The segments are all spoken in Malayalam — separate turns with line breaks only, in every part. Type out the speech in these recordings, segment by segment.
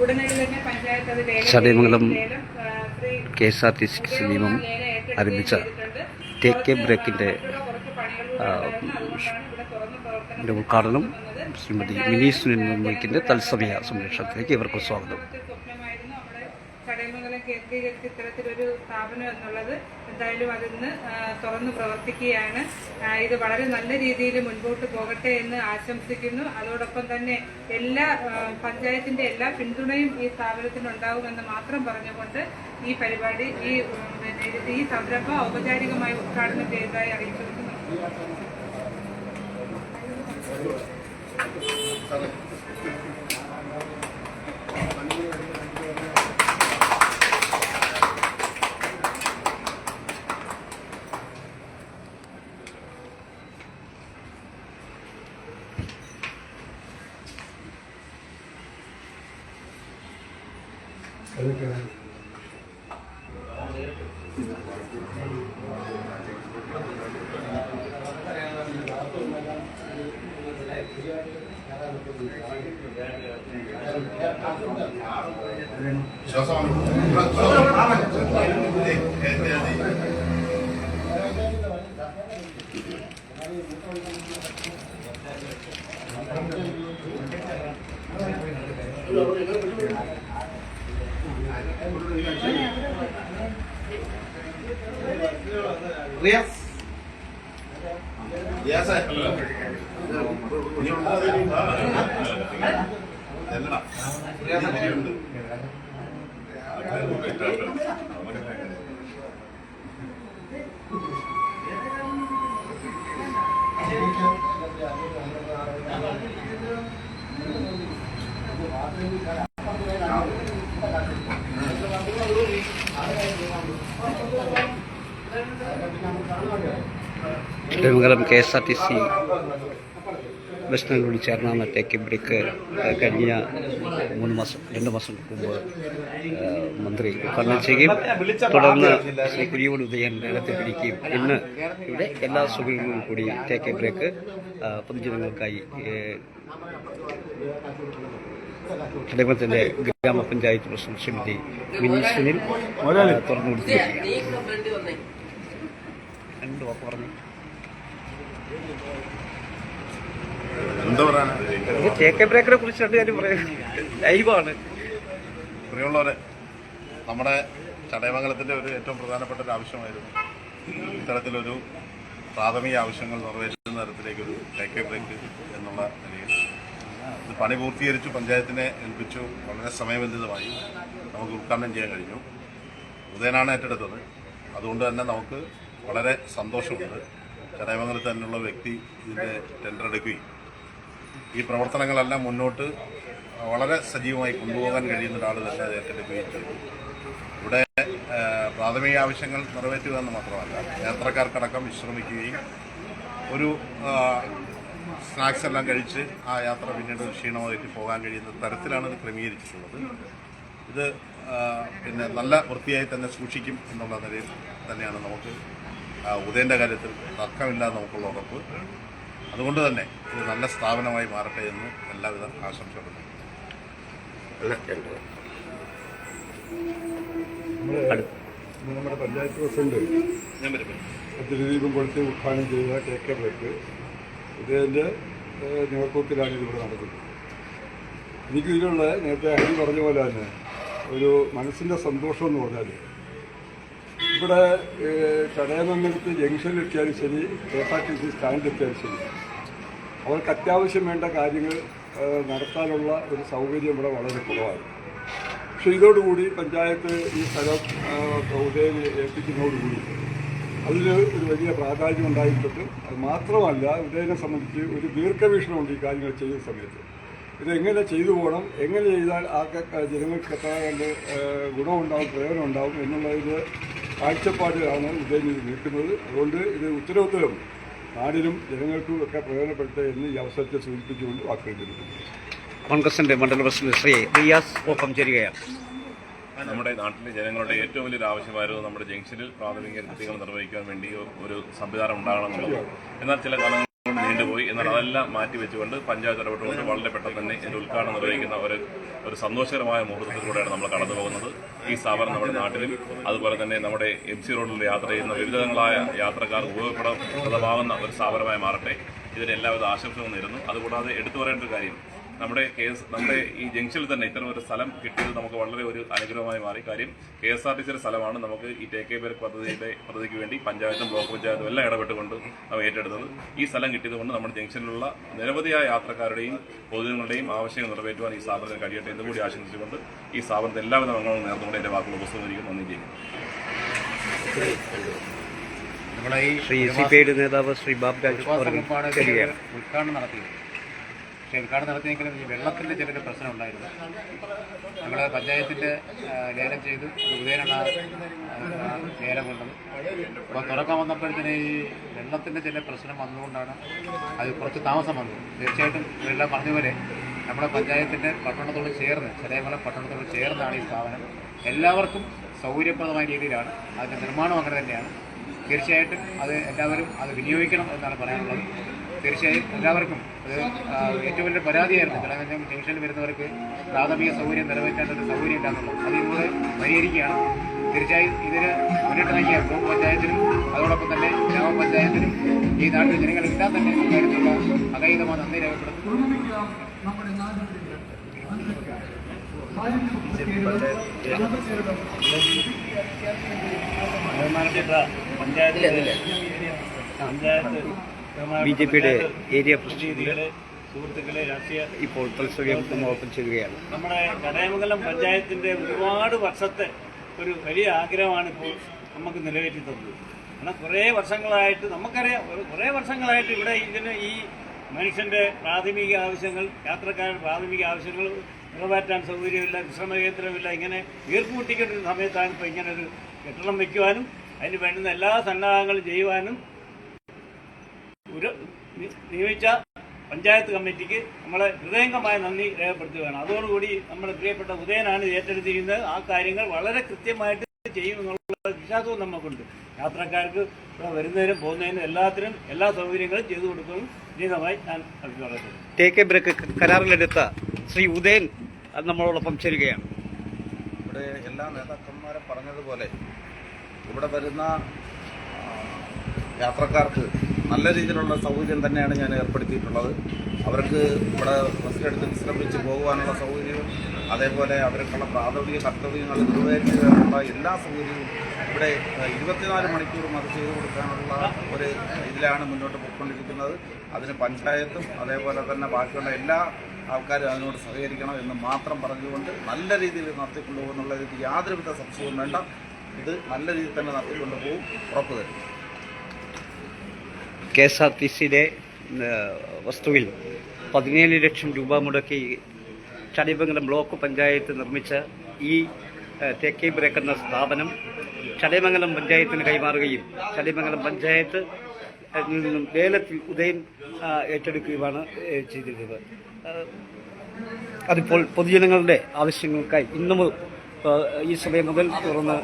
ഉടനടി തന്നെ പഞ്ചായത്ത് അത്
ചടയമംഗലം KSRTC സമീപം ആരംഭിച്ച ടേക്ക് എ ബ്രേക്കിൻ്റെ ഉദ്ഘാടനം ശ്രീമതി മിനി സുനിൽ മുമ്പയ്ക്കിൻ്റെ തത്സമയ സംരക്ഷണത്തിലേക്ക് ഇവർക്ക് സ്വാഗതം.
ചടയമംഗലം കേന്ദ്രീകരിച്ച് ഇത്തരത്തിലൊരു സ്ഥാപനം എന്നുള്ളത് എന്തായാലും അതിന്ന് തുറന്നു പ്രവർത്തിക്കുകയാണ്. ഇത് വളരെ നല്ല രീതിയിൽ മുൻപോട്ട് പോകട്ടെ എന്ന് ആശംസിക്കുന്നു. അതോടൊപ്പം തന്നെ എല്ലാ പഞ്ചായത്തിന്റെ എല്ലാ പിന്തുണയും ഈ സ്ഥാപനത്തിനുണ്ടാകുമെന്ന് മാത്രം പറഞ്ഞുകൊണ്ട് ഈ പരിപാടി ഈ സംരംഭം ഔപചാരികമായി ഉദ്ഘാടനം ചെയ്തതായി അറിയിച്ചിരിക്കുന്നു.
ചടയമംഗലം KSRTC ബസ്സിനോട് ചേർന്നാണ് ടേക്ക് എ ബ്രേക്ക് കഴിഞ്ഞ 2 മാസം മുമ്പ് മന്ത്രി ഉദ്ഘാടനം ചെയ്യുകയും തുടർന്ന് ശ്രീ കുര്യവോട് ഉദയൻ രംഗത്ത് പിടിക്കുകയും ഇന്ന് ഇവിടെ എല്ലാ സൗകര്യങ്ങളും കൂടി ടേക്ക് എ ബ്രേക്ക് പൊതുജനങ്ങൾക്കായി ചടയമംഗലത്തിൻ്റെ ഗ്രാമപഞ്ചായത്ത് പ്രസിഡന്റ് ശ്രീമതി മിനി സുനിൽ തുറന്നു കൊടുത്തിരിക്കുകയാണ്. രണ്ട് വാക്ക് പറഞ്ഞു.
എന്താ പറയാനാ,
ടേക്ക് എ ബ്രേക്കിനെ കുറിച്ച് രണ്ട് കാര്യം പറയാം. ലൈവാണ്.
പ്രിയമുള്ളവരെ, നമ്മുടെ ചടയമംഗലത്തിൻ്റെ ഒരു ഏറ്റവും പ്രധാനപ്പെട്ട ഒരു ആവശ്യമായിരുന്നു ഇത്തരത്തിലൊരു പ്രാഥമിക ആവശ്യങ്ങൾ നിറവേറ്റുന്ന തരത്തിലേക്കൊരു ടേക്ക് എ ബ്രേക്ക് എന്നുള്ള നിലയിൽ ഇത് പണി പൂർത്തീകരിച്ചു പഞ്ചായത്തിനെ ഏൽപ്പിച്ചു. വളരെ സമയബന്ധിതമായി നമുക്ക് ഉദ്ഘാടനം ചെയ്യാൻ കഴിഞ്ഞു. ഉദയനാണ് ഏറ്റെടുത്തത്. അതുകൊണ്ട് തന്നെ നമുക്ക് വളരെ സന്തോഷമുണ്ട്. ചടയമംഗലത്ത് തന്നെയുള്ള വ്യക്തി ഇതിൻ്റെ ടെൻഡർ എടുക്കുകയും ഈ പ്രവർത്തനങ്ങളെല്ലാം മുന്നോട്ട് വളരെ സജീവമായി കൊണ്ടുപോകാൻ കഴിയുന്ന ഒരാൾ തന്നെ അത് ഏറ്റെടുക്കുകയും ചെയ്തു. ഇവിടെ പ്രാഥമിക ആവശ്യങ്ങൾ നിറവേറ്റുക എന്ന് മാത്രമല്ല, യാത്രക്കാർക്കടക്കം വിശ്രമിക്കുകയും ഒരു സ്നാക്സ് എല്ലാം കഴിച്ച് ആ യാത്ര പിന്നീട് ക്ഷീണമായിട്ട് പോകാൻ കഴിയുന്ന തരത്തിലാണ് ഇത് ക്രമീകരിച്ചിട്ടുള്ളത്. ഇത് പിന്നെ നല്ല വൃത്തിയായി തന്നെ സൂക്ഷിക്കും എന്നുള്ള നിലയിൽ തന്നെയാണ് നമുക്ക് ഉദയൻ്റെ കാര്യത്തിൽ തർക്കമില്ല നമുക്കുള്ള ഉറപ്പ്. അതുകൊണ്ട് തന്നെ ഇത് നല്ല സ്ഥാപനമായി മാറട്ടെ എന്ന് എല്ലാവിധ ആശംസകളും.
നമ്മുടെ പഞ്ചായത്ത് പ്രസിഡന്റ് ദിലീപും കൊടുത്ത് ഉദ്ഘാടനം ചെയ്ത ടേക്ക് എ ബ്രേക്ക് ഇതിൻ്റെ നേതൃത്വത്തിലാണ് ഇതിവിടെ നടക്കുന്നത്. എനിക്ക് ഇതിലുള്ള നേരത്തെ ഹരി പറഞ്ഞ പോലെ തന്നെ ഒരു മനസ്സിൻ്റെ സന്തോഷം എന്ന് പറഞ്ഞാൽ ഇവിടെ ചടയമംഗലത്ത് ജംഗ്ഷനിലെത്തിയാലും ശരി, KSRTC സ്റ്റാൻഡിലെത്തിയാലും ശരി, അവർക്ക് അത്യാവശ്യം വേണ്ട കാര്യങ്ങൾ നടത്താനുള്ള ഒരു സൗകര്യം ഇവിടെ വളരെ കുറവാണ്. പക്ഷേ ഇതോടുകൂടി പഞ്ചായത്ത് ഈ സ്ഥലം ഉദയനെ ഏൽപ്പിക്കുന്നതോടുകൂടി അതിന് ഒരു വലിയ പ്രാധാന്യം ഉണ്ടായിട്ടുണ്ട്. അത് മാത്രമല്ല, ഉദയനെ സംബന്ധിച്ച് ഒരു ദീർഘവീക്ഷണമുണ്ട് ഈ കാര്യങ്ങൾ ചെയ്യുന്ന സമയത്ത്. ഇതെങ്ങനെ ചെയ്തു പോകണം, എങ്ങനെ ചെയ്താൽ ജനങ്ങൾക്ക് എത്ര കണ്ട് ഗുണമുണ്ടാവും, പ്രയോജനം ഉണ്ടാവും എന്നുള്ളതിന് കാഴ്ചപ്പാടിലാണ് ഉദയൻ ഇത് നിൽക്കുന്നത്. അതുകൊണ്ട് ഇത് ഉത്തരവാദിത്വം നാടിനും ജനങ്ങൾക്കും ഒക്കെ പ്രയോജനപ്പെടുത്തുക എന്ന് ഈ അവസരത്തെ സൂചിപ്പിച്ചുകൊണ്ട് വാക്കുകൾ ലഭിക്കുന്നു.
കോൺഗ്രസിന്റെ മണ്ഡല പ്രസിഡന്റ് ശ്രീ റിയാസ് ഒപ്പം ചേരുകയാണ്.
നമ്മുടെ നാട്ടിലെ ജനങ്ങളുടെ ഏറ്റവും വലിയൊരു ആവശ്യമായിരുന്നു നമ്മുടെ ജംഗ്ഷനിൽ പ്രാഥമിക കൃത്യങ്ങൾ നിർവഹിക്കാൻ വേണ്ടി ഒരു സംവിധാനം ഉണ്ടാകണം എന്നുള്ളത്. എന്നാൽ ചില കാലങ്ങൾ നീണ്ടുപോയി. എന്നാൽ അതെല്ലാം മാറ്റിവെച്ചുകൊണ്ട് പഞ്ചായത്ത് ഇടപെട്ടുകൊണ്ട് വളരെ പെട്ടെന്ന് തന്നെ ഇതിന്റെ ഉദ്ഘാടനം നിർവഹിക്കുന്ന ഒരു സന്തോഷകരമായ മുഹൂർത്തത്തിലൂടെയാണ് നമ്മൾ കടന്നു പോകുന്നത്. ഈ സ്ഥാപനം നമ്മുടെ നാട്ടിലും അതുപോലെ തന്നെ നമ്മുടെ MC റോഡിൽ യാത്ര ചെയ്യുന്ന വിവിധങ്ങളായ യാത്രക്കാർക്ക് ഉപയോഗപ്രദമാകുന്ന ഒരു സ്ഥാപനമായി മാറട്ടെ. ഇതിന് എല്ലാവിധ ആശംസകളും നേരുന്നു. അതുകൂടാതെ എടുത്തു പറയേണ്ട ഒരു കാര്യം, നമ്മുടെ ഈ ജംഗ്ഷനിൽ തന്നെ ഇത്തരം ഒരു സ്ഥലം കിട്ടിയത് നമുക്ക് വളരെ ഒരു അനുഗ്രഹമായി മാറി. കാര്യം KSRTCയുടെ സ്ഥലമാണ് നമുക്ക് ഈ ടേക്ക് എ ബ്രേക്ക് പദ്ധതിക്ക് വേണ്ടി പഞ്ചായത്തും ബ്ലോക്ക് പഞ്ചായത്തും എല്ലാം ഇടപെട്ടുകൊണ്ട് നമ്മൾ ഏറ്റെടുത്തത്. ഈ സ്ഥലം കിട്ടിയതുകൊണ്ട് നമ്മുടെ ജംഗ്ഷനിലുള്ള നിരവധിയായ യാത്രക്കാരുടെയും പൊതുജനങ്ങളുടെയും ആവശ്യങ്ങൾ നിറവേറ്റുവാൻ ഈ സ്ഥാപനത്തിന് കഴിയട്ടെ എന്ന് കൂടി ആശംസിച്ചുകൊണ്ട് ഈ സ്ഥാപനത്തെ എല്ലാവിധ മംഗളങ്ങളും നേർന്നുകൊണ്ട് എന്റെ വാക്കുകൾ ഉപസംഹരിക്കും. നന്ദി ചെയ്യുന്നു.
ശ്രീ CPIയുടെ നേതാവ് ശ്രീ ബാബുരാജ്
ഉദ്ഘാടനം നടത്തി. പക്ഷേ ഉദ്ഘാടനം നടത്തിയെങ്കിലും ഈ വെള്ളത്തിൻ്റെ ചെറിയൊരു പ്രശ്നം ഉണ്ടായിരുന്നു. നമ്മൾ പഞ്ചായത്തിൻ്റെ ലേലം ചെയ്തു, ഉദയനാണ് ലേലം കൊണ്ടത്. അപ്പോൾ തുറക്കാൻ വന്നപ്പോഴത്തേന് ഈ വെള്ളത്തിൻ്റെ ചില പ്രശ്നം വന്നുകൊണ്ടാണ് അത് കുറച്ച് താമസം വന്നത്. തീർച്ചയായിട്ടും ഇവരെല്ലാം പറഞ്ഞതുപോലെ നമ്മുടെ പഞ്ചായത്തിൻ്റെ പട്ടണത്തോട് ചേർന്ന്, ചടയമംഗലം പട്ടണത്തോട് ചേർന്നാണ് ഈ സ്ഥാപനം. എല്ലാവർക്കും സൗകര്യപ്രദമായ രീതിയിലാണ് അതിൻ്റെ നിർമ്മാണം, അങ്ങനെ തന്നെയാണ്. തീർച്ചയായിട്ടും അത് എല്ലാവരും അത് വിനിയോഗിക്കണം എന്നാണ് പറയാനുള്ളത്. തീർച്ചയായും എല്ലാവർക്കും അത് ഏറ്റവും വലിയ പരാതിയായിരുന്നു. ചടയമംഗലം ജംഗ്ഷനിൽ വരുന്നവർക്ക് പ്രാഥമിക സൗകര്യം നിറവേറ്റാൻ ഒരു സൗകര്യം ഇല്ലാന്നുള്ളത്. അത് ഇതുകൂടെ പരിഹരിക്കുകയാണ്. തീർച്ചയായും ഇതിന് മുന്നിട്ട് നൽകിയ ബ്ലോക്ക് പഞ്ചായത്തിനും അതോടൊപ്പം തന്നെ ഗ്രാമപഞ്ചായത്തിനും ഈ നാട്ടിലെ ജനങ്ങളെല്ലാം തന്നെ ഇക്കാര്യത്തിലുള്ള അകൈതമായ നന്ദി രേഖപ്പെടുത്തുന്നു.
BJPയുടെ ഏരിയ പ്രസിഡന്റ്
സുഹൃത്തുക്കളെ, രാഷ്ട്രീയ
ഇപ്പോൾ തത്സമയം നമ്മോടൊപ്പം ചേരുകയാണ്.
നമ്മുടെ ചടയമംഗലം പഞ്ചായത്തിൻ്റെ ഒരുപാട് വർഷത്തെ ഒരു വലിയ ആഗ്രഹമാണ് ഇപ്പോൾ നമുക്ക് നിറവേറ്റി തന്നത്. കാരണം കുറേ വർഷങ്ങളായിട്ട് നമുക്കറിയാം, കുറേ വർഷങ്ങളായിട്ട് ഇവിടെ ഈ മനുഷ്യൻ്റെ പ്രാഥമിക ആവശ്യങ്ങൾ, യാത്രക്കാരുടെ പ്രാഥമിക ആവശ്യങ്ങൾ നിറവേറ്റാൻ സൗകര്യമില്ല, വിശ്രമ കേന്ദ്രമില്ല. ഇങ്ങനെ വീർപ്പുമുട്ടിക്കേണ്ട ഒരു സമയത്താണ് ഇപ്പോൾ ഇങ്ങനൊരു കെട്ടിടം വയ്ക്കുവാനും അതിന് വേണ്ടുന്ന എല്ലാ സന്നാഹങ്ങളും ചെയ്യുവാനും നിയമിച്ച പഞ്ചായത്ത് കമ്മിറ്റിക്ക് നമ്മളെ ഹൃദയംഗമായ നന്ദി രേഖപ്പെടുത്തുകയാണ്. അതോടുകൂടി നമ്മുടെ പ്രിയപ്പെട്ട ഉദയനാണ് ഏറ്റെടുത്തിരിക്കുന്നത്. ആ കാര്യങ്ങൾ വളരെ കൃത്യമായിട്ട് ചെയ്യുമെന്നുള്ള വിശ്വാസവും നമുക്കുണ്ട്. യാത്രക്കാർക്ക് ഇവിടെ വരുന്നതിനും പോകുന്നതിനും എല്ലാത്തിനും എല്ലാ സൗകര്യങ്ങളും ചെയ്തു കൊടുക്കും വിനീതമായി ഞാൻ അഭിപ്രായപ്പെടുന്നു.
ടേക്ക് എ ബ്രേക്ക് കരാറിലെടുത്ത ശ്രീ ഉദയൻ നമ്മളോടൊപ്പം ചേരുകയാണ്.
ഇവിടെ എല്ലാ നേതാക്കന്മാരും പറഞ്ഞതുപോലെ ഇവിടെ വരുന്ന യാത്രക്കാർക്ക് നല്ല രീതിയിലുള്ള സൗകര്യം തന്നെയാണ് ഞാൻ ഏർപ്പെടുത്തിയിട്ടുള്ളത്. അവർക്ക് ഇവിടെ ബസ്സിലെടുത്ത് വിശ്രമിച്ച് പോകുവാനുള്ള സൗകര്യവും അതേപോലെ അവർക്കുള്ള പ്രാഥമിക കർത്തവ്യങ്ങൾ നിറവേറ്റുവാനുള്ള എല്ലാ സൗകര്യവും ഇവിടെ 24 മണിക്കൂറും അത് ചെയ്തു കൊടുക്കാനുള്ള ഒരു ഇതിലാണ് മുന്നോട്ട് പോയിക്കൊണ്ടിരിക്കുന്നത്. അതിന് പഞ്ചായത്തും അതേപോലെ തന്നെ ബാക്കിയുള്ള എല്ലാ ആൾക്കാരും അതിനോട് സഹകരിക്കണം എന്ന് മാത്രം പറഞ്ഞുകൊണ്ട് നല്ല രീതിയിൽ നടത്തിക്കൊണ്ടുപോകുന്നുള്ള യാതൊരുവിധ സംശയവും വേണ്ട. ഇത് നല്ല രീതിയിൽ തന്നെ നടത്തിക്കൊണ്ടുപോകും, ഉറപ്പു തരും.
KSRTCയുടെ വസ്തുവിൽ 17 ലക്ഷം രൂപ മുടക്കി ചടയമംഗലം ബ്ലോക്ക് പഞ്ചായത്ത് നിർമ്മിച്ച ഈ ടേക്ക് എ ബ്രേക്ക് എന്ന സ്ഥാപനം ചടയമംഗലം പഞ്ചായത്തിന് കൈമാറുകയും ചടയമംഗലം പഞ്ചായത്ത് നിന്നും ലേലത്തിൽ ഉദയൻ ഏറ്റെടുക്കുകയുമാണ് ചെയ്തിരുന്നത്. അതിപ്പോൾ പൊതുജനങ്ങളുടെ ആവശ്യങ്ങൾക്കായി ഇന്നും ഈ സമയം മുതൽ തുറന്ന്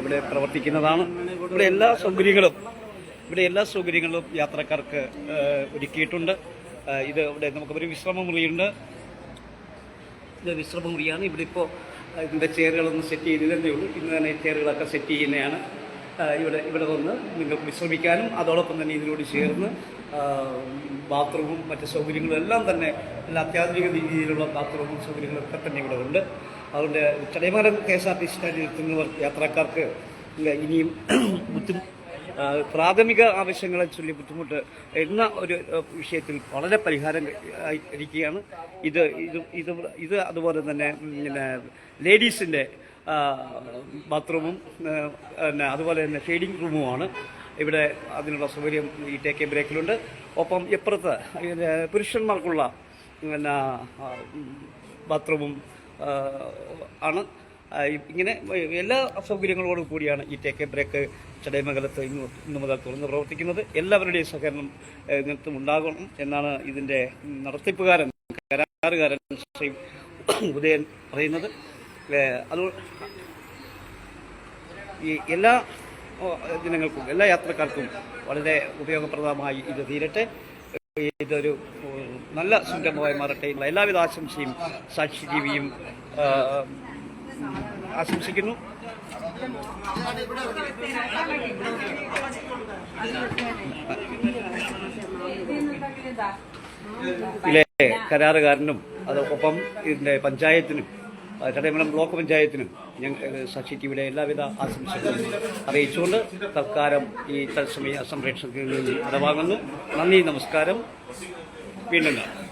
ഇവിടെ പ്രവർത്തിക്കുന്നതാണ്. ഇവിടെ എല്ലാ സൗകര്യങ്ങളും യാത്രക്കാർക്ക് ഒരുക്കിയിട്ടുണ്ട്. ഇവിടെ നമുക്കൊരു വിശ്രമമുറിയുണ്ട്. ഇത് വിശ്രമമുറിയാണ്. ഇവിടെ ഇപ്പോൾ ഇതിൻ്റെ ചെയറുകളൊന്നും സെറ്റ് ചെയ്തതേ ഉള്ളൂ. ഇന്ന് തന്നെ ചെയറുകളൊക്കെ സെറ്റ് ചെയ്യുന്നതാണ്. ഇവിടെ വന്ന് നിങ്ങൾക്ക് വിശ്രമിക്കാനും അതോടൊപ്പം തന്നെ ഇതിനോട് ചേർന്ന് ബാത്റൂമും മറ്റ് സൗകര്യങ്ങളും എല്ലാം തന്നെ എല്ലാ അത്യാധുനിക രീതിയിലുള്ള ബാത്റൂമും സൗകര്യങ്ങളൊക്കെ തന്നെ ഇവിടെ ഉണ്ട്. അതുകൊണ്ട് ചടയമംഗലം KSRTC സ്റ്റാൻഡിൽ എത്തുന്നവർ യാത്രക്കാർക്ക് ഇനിയും പ്രാഥമിക ആവശ്യങ്ങളെ ചൊല്ലി ബുദ്ധിമുട്ട് എന്ന ഒരു വിഷയത്തിൽ വളരെ പരിഹാരം ഇരിക്കുകയാണ്. ഇത് അതുപോലെ തന്നെ ലേഡീസിൻ്റെ ബാത്റൂമും അതുപോലെ തന്നെ ഷെയ്ഡിംഗ് റൂമുമാണ്. ഇവിടെ അതിനുള്ള സൗകര്യം ഈ ടേക്ക് എ ബ്രേക്കിലുണ്ട്. ഒപ്പം ഇപ്പുറത്ത് പുരുഷന്മാർക്കുള്ള ബാത്റൂമും ആണ്. ഇങ്ങനെ എല്ലാ സൗകര്യങ്ങളോടും കൂടിയാണ് ഈ ടേക്ക് എ ബ്രേക്ക് ചടയമംഗലത്ത് ഇന്നു മുതൽ തുറന്ന് പ്രവർത്തിക്കുന്നത്. എല്ലാവരുടെയും സഹകരണം ഇതിനകത്തും ഉണ്ടാകണം എന്നാണ് ഇതിൻ്റെ നടത്തിപ്പുകാരൻ, കരാറുകാരൻ ശ്രീ ഉദയൻ പറയുന്നത്. അത് ഈ എല്ലാ ജനങ്ങൾക്കും, എല്ലാ യാത്രക്കാർക്കും വളരെ ഉപയോഗപ്രദമായി ഇത് തീരട്ടെ. ഇതൊരു നല്ല സംരംഭമായി മാറട്ടെ എന്നുള്ള എല്ലാവിധ ആശംസയും സാക്ഷി ടിവിയും ആശംസിക്കുന്നു. ഇതിലെ കരാറുകാരനും അതോടൊപ്പം ഇതിൻ്റെ പഞ്ചായത്തിനും ചടയമംഗലം ബ്ലോക്ക് പഞ്ചായത്തിനും സാക്ഷി ടിവിയുടെ എല്ലാവിധ ആശംസകളും അറിയിച്ചുകൊണ്ട് തൽക്കാലം ഈ തത്സമയ സംപ്രേഷണത്തിൽ നിന്ന് ഇടവാങ്ങുന്നു. നന്ദി, നമസ്കാരം, വീണ്ടും കാണാം.